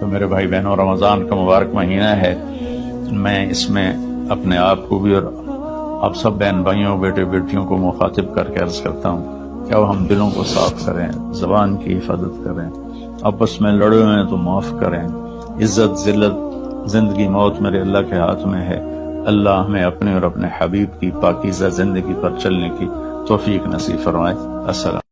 तो मेरे भाई बहनों, रमज़ान का मुबारक महीना है। मैं इसमें अपने आप को भी और आप सब बहन भाइयों, बेटे बेटियों को मुखातिब करके अर्ज करता हूँ कि अब हम दिलों को साफ करें, ज़बान की हिफाजत करें, आपस में लड़े हुए तो माफ़ करें। इज्जत जिल्लत, जिंदगी मौत मेरे अल्लाह के हाथ में है। अल्लाह हमें अपने और अपने हबीब की पाकीज़ा जिंदगी पर चलने की तौफीक नसीब फरमाए। अस्सलाम।